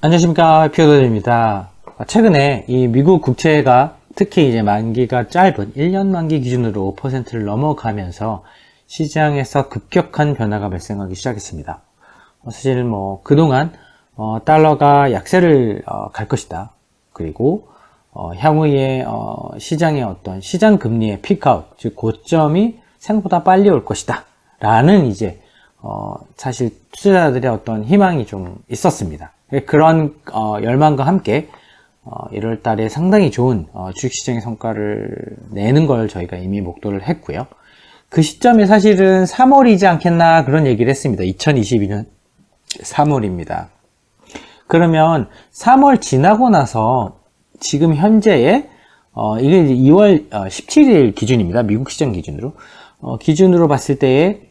안녕하십니까, 피어더입니다. 최근에 이 미국 국채가 특히 이제 만기가 짧은 1년 만기 기준으로 5%를 넘어가면서 시장에서 급격한 변화가 발생하기 시작했습니다. 사실 그동안 달러가 약세를 갈 것이다. 그리고 향후에 시장의 어떤 시장 금리의 피크아웃, 즉 고점이 생각보다 빨리 올 것이다. 라는 이제 사실 투자자들의 어떤 희망이 좀 있었습니다. 그런 열망과 함께 1월 달에 상당히 좋은 주식시장의 성과를 내는 걸 저희가 이미 목도를 했고요. 그 시점에 사실은 3월이지 않겠나 그런 얘기를 했습니다. 2022년 3월입니다. 그러면 3월 지나고 나서 지금 현재의 이게 이제 2월 17일 기준입니다. 미국 시장 기준으로. 기준으로 봤을 때에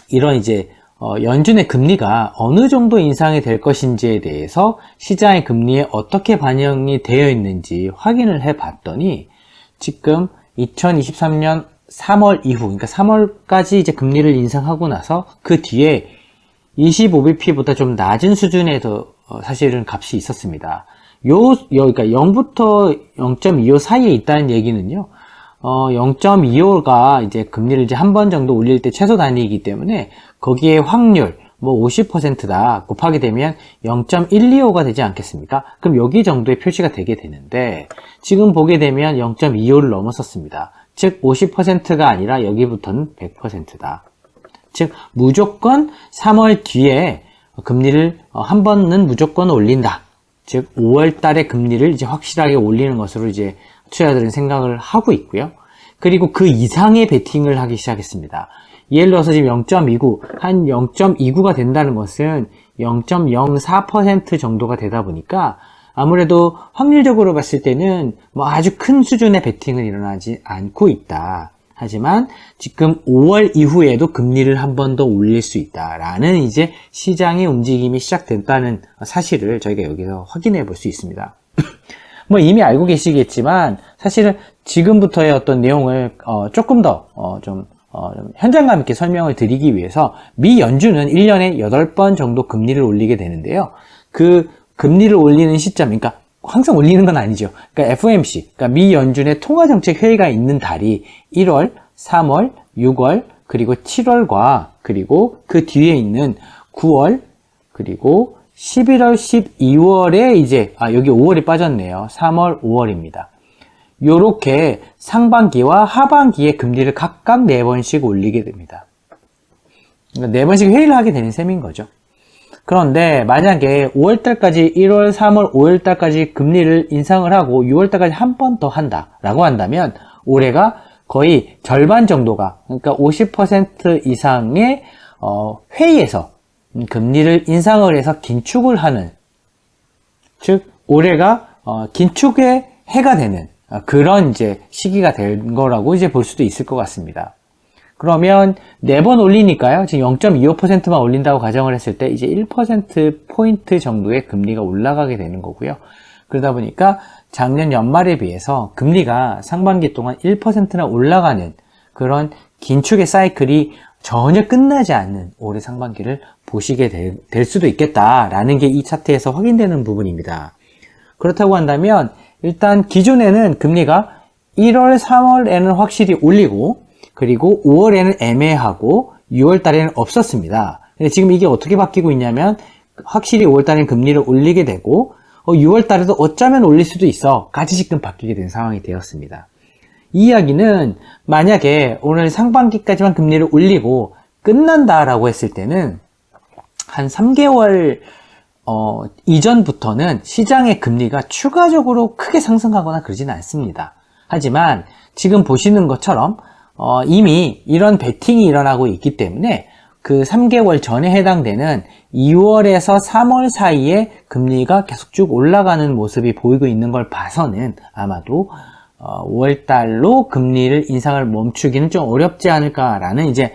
이런 이제 연준의 금리가 어느 정도 인상이 될 것인지에 대해서 시장의 금리에 어떻게 반영이 되어 있는지 확인을 해 봤더니 지금 2023년 3월 이후, 그러니까 3월까지 이제 금리를 인상하고 나서 그 뒤에 25bp보다 좀 낮은 수준에서 사실은 값이 있었습니다. 그러니까 0부터 0.25 사이에 있다는 얘기는요. 0.25가 이제 금리를 이제 한 번 정도 올릴 때 최소 단위이기 때문에 거기에 확률 50%다 곱하게 되면 0.125가 되지 않겠습니까? 그럼 여기 정도의 표시가 되게 되는데 지금 보게 되면 0.25를 넘어섰습니다. 즉 50%가 아니라 여기부터는 100%다. 즉 무조건 3월 뒤에 금리를 한 번은 무조건 올린다. 즉 5월 달에 금리를 이제 확실하게 올리는 것으로 이제 투자자들은 생각을 하고 있고요. 그리고 그 이상의 베팅을 하기 시작했습니다. 예를 들어서 지금 0.29, 한 0.29가 된다는 것은 0.04% 정도가 되다 보니까 아무래도 확률적으로 봤을 때는 아주 큰 수준의 베팅은 일어나지 않고 있다. 하지만 지금 5월 이후에도 금리를 한 번 더 올릴 수 있다라는 이제 시장의 움직임이 시작됐다는 사실을 저희가 여기서 확인해 볼 수 있습니다. 이미 알고 계시겠지만 사실은 지금부터의 어떤 내용을 조금 더 좀 현장감 있게 설명을 드리기 위해서 미 연준은 1년에 8번 정도 금리를 올리게 되는데요. 그 금리를 올리는 시점, 그러니까 항상 올리는 건 아니죠. 그러니까 FOMC, 그러니까 미 연준의 통화정책 회의가 있는 달이 1월, 3월, 6월, 그리고 7월과 그리고 그 뒤에 있는 9월, 그리고 11월, 12월에 이제 여기 5월이 빠졌네요. 3월, 5월입니다. 요렇게 상반기와 하반기에 금리를 각각 4번씩 올리게 됩니다. 그러니까 4번씩 회의를 하게 되는 셈인 거죠. 그런데 만약에 5월달까지 1월, 3월, 5월달까지 금리를 인상을 하고 6월달까지 한 번 더 한다라고 한다면 올해가 거의 절반 정도가, 그러니까 50% 이상의 회의에서 금리를 인상을 해서 긴축을 하는, 즉 올해가 긴축의 해가 되는 그런 이제 시기가 된 거라고 이제 볼 수도 있을 것 같습니다. 그러면 4번 올리니까요. 지금 0.25%만 올린다고 가정을 했을 때 이제 1%포인트 정도의 금리가 올라가게 되는 거고요. 그러다 보니까 작년 연말에 비해서 금리가 상반기 동안 1%나 올라가는 그런 긴축의 사이클이 전혀 끝나지 않는 올해 상반기를 보시게 될 수도 있겠다라는 게 이 차트에서 확인되는 부분입니다. 그렇다고 한다면 일단 기존에는 금리가 1월, 3월에는 확실히 올리고 그리고 5월에는 애매하고 6월 달에는 없었습니다. 근데 지금 이게 어떻게 바뀌고 있냐면 확실히 5월 달에는 금리를 올리게 되고 6월 달에도 어쩌면 올릴 수도 있어 같이 지금 바뀌게 된 상황이 되었습니다. 이 이야기는 만약에 오늘 상반기까지만 금리를 올리고 끝난다라고 했을 때는 한 3개월 이전부터는 시장의 금리가 추가적으로 크게 상승하거나 그러지는 않습니다. 하지만 지금 보시는 것처럼 이미 이런 베팅이 일어나고 있기 때문에 그 3개월 전에 해당되는 2월에서 3월 사이에 금리가 계속 쭉 올라가는 모습이 보이고 있는 걸 봐서는 아마도 5월달로 금리를 인상을 멈추기는 좀 어렵지 않을까라는 이제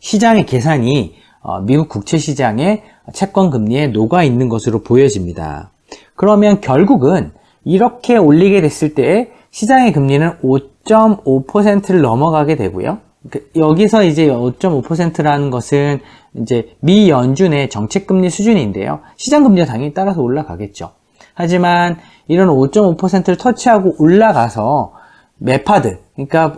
시장의 계산이 미국 국채 시장의 채권 금리에 녹아 있는 것으로 보여집니다. 그러면 결국은 이렇게 올리게 됐을 때 시장의 금리는 5.5%를 넘어가게 되고요. 여기서 이제 5.5%라는 것은 이제 미 연준의 정책금리 수준인데요. 시장금리가 당연히 따라서 올라가겠죠. 하지만 이런 5.5%를 터치하고 올라가서 매파드, 그러니까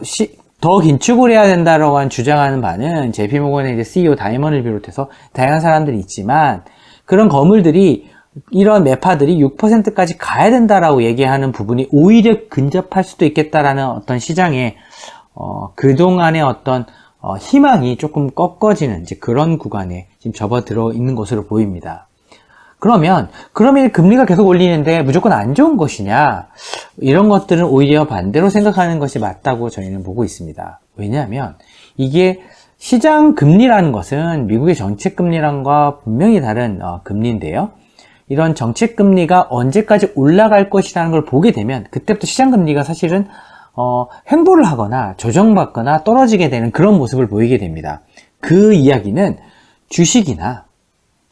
더 긴축을 해야 된다라고 주장하는 바는 JP모건의 이제 CEO 다이먼을 비롯해서 다양한 사람들이 있지만, 그런 거물들이 이런 매파들이 6%까지 가야 된다라고 얘기하는 부분이 오히려 근접할 수도 있겠다라는 어떤 시장의 그동안의 어떤 희망이 조금 꺾어지는 이제 그런 구간에 지금 접어들어 있는 것으로 보입니다. 그러면 금리가 계속 올리는데 무조건 안 좋은 것이냐? 이런 것들은 오히려 반대로 생각하는 것이 맞다고 저희는 보고 있습니다. 왜냐하면 이게 시장 금리라는 것은 미국의 정책 금리랑과 분명히 다른 금리인데요. 이런 정책 금리가 언제까지 올라갈 것이라는 걸 보게 되면 그때부터 시장 금리가 사실은 횡보를 하거나 조정받거나 떨어지게 되는 그런 모습을 보이게 됩니다. 그 이야기는 주식이나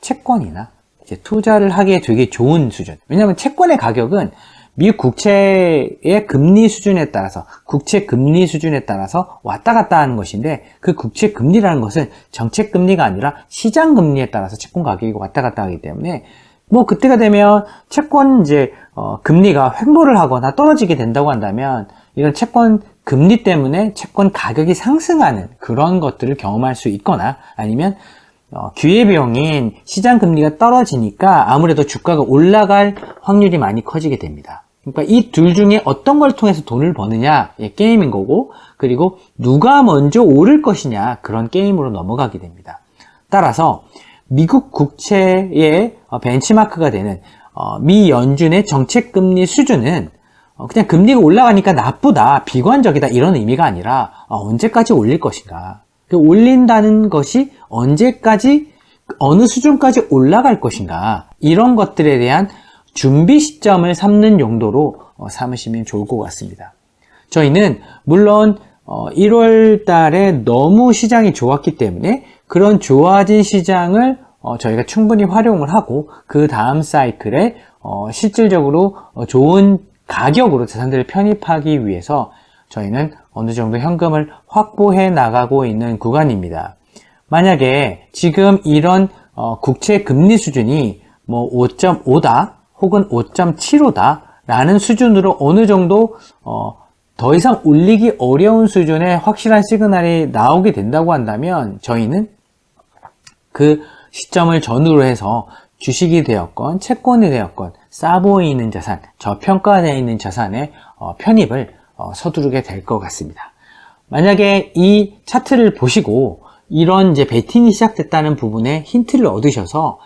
채권이나 이제 투자를 하기에 되게 좋은 수준. 왜냐하면 채권의 가격은 미국 국채의 금리 수준에 따라서, 국채 금리 수준에 따라서 왔다 갔다 하는 것인데, 그 국채 금리라는 것은 정책 금리가 아니라 시장 금리에 따라서 채권 가격이 왔다 갔다 하기 때문에, 뭐 그때가 되면 채권 이제 금리가 횡보를 하거나 떨어지게 된다고 한다면, 이런 채권 금리 때문에 채권 가격이 상승하는 그런 것들을 경험할 수 있거나, 아니면 기회비용인 시장 금리가 떨어지니까 아무래도 주가가 올라갈 확률이 많이 커지게 됩니다. 그러니까 이 둘 중에 어떤 걸 통해서 돈을 버느냐, 게임인 거고, 그리고 누가 먼저 오를 것이냐, 그런 게임으로 넘어가게 됩니다. 따라서 미국 국채의 벤치마크가 되는 미 연준의 정책 금리 수준은 그냥 금리가 올라가니까 나쁘다, 비관적이다, 이런 의미가 아니라 언제까지 올릴 것인가, 올린다는 것이 언제까지, 어느 수준까지 올라갈 것인가, 이런 것들에 대한 준비 시점을 삼는 용도로 삼으시면 좋을 것 같습니다. 저희는 물론 1월 달에 너무 시장이 좋았기 때문에 그런 좋아진 시장을 저희가 충분히 활용을 하고, 그 다음 사이클에 실질적으로 좋은 가격으로 자산들을 편입하기 위해서 저희는 어느 정도 현금을 확보해 나가고 있는 구간입니다. 만약에 지금 이런 국채 금리 수준이 뭐 5.5다 혹은 5.75다 라는 수준으로 어느 정도 더 이상 올리기 어려운 수준의 확실한 시그널이 나오게 된다고 한다면, 저희는 그 시점을 전후로 해서 주식이 되었건 채권이 되었건 싸 보이는 자산, 저평가되어 있는 자산의 편입을 서두르게 될 것 같습니다. 만약에 이 차트를 보시고 이런 이제 베팅이 시작됐다는 부분에 힌트를 얻으셔서,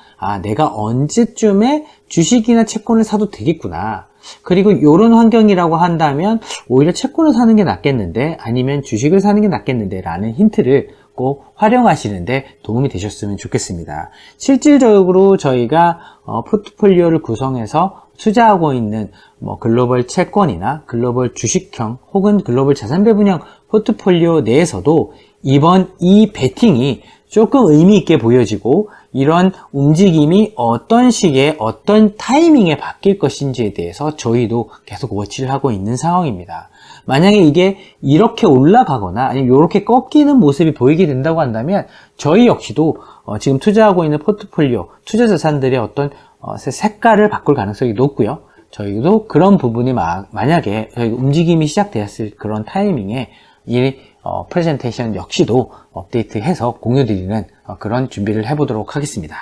내가 언제쯤에 주식이나 채권을 사도 되겠구나, 그리고 이런 환경이라고 한다면 오히려 채권을 사는 게 낫겠는데 아니면 주식을 사는 게 낫겠는데 라는 힌트를 꼭 활용하시는데 도움이 되셨으면 좋겠습니다. 실질적으로 저희가 포트폴리오를 구성해서 투자하고 있는 글로벌 채권이나 글로벌 주식형 혹은 글로벌 자산 배분형 포트폴리오 내에서도 이번 이 베팅이 조금 의미 있게 보여지고, 이런 움직임이 어떤 시기에 어떤 타이밍에 바뀔 것인지에 대해서 저희도 계속 워치를 하고 있는 상황입니다. 만약에 이게 이렇게 올라가거나 아니면 이렇게 꺾이는 모습이 보이게 된다고 한다면, 저희 역시도 지금 투자하고 있는 포트폴리오, 투자 자산들의 어떤 색깔을 바꿀 가능성이 높고요. 저희도 그런 부분이 만약에 움직임이 시작되었을 그런 타이밍에 이 프레젠테이션 역시도 업데이트해서 공유드리는 그런 준비를 해보도록 하겠습니다.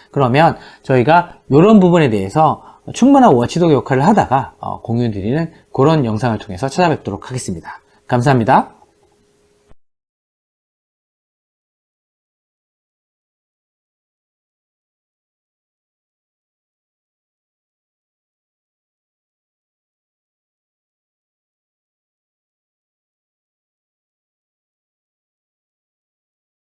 그러면 저희가 이런 부분에 대해서 충분한 워치독 역할을 하다가 공유드리는 그런 영상을 통해서 찾아뵙도록 하겠습니다. 감사합니다.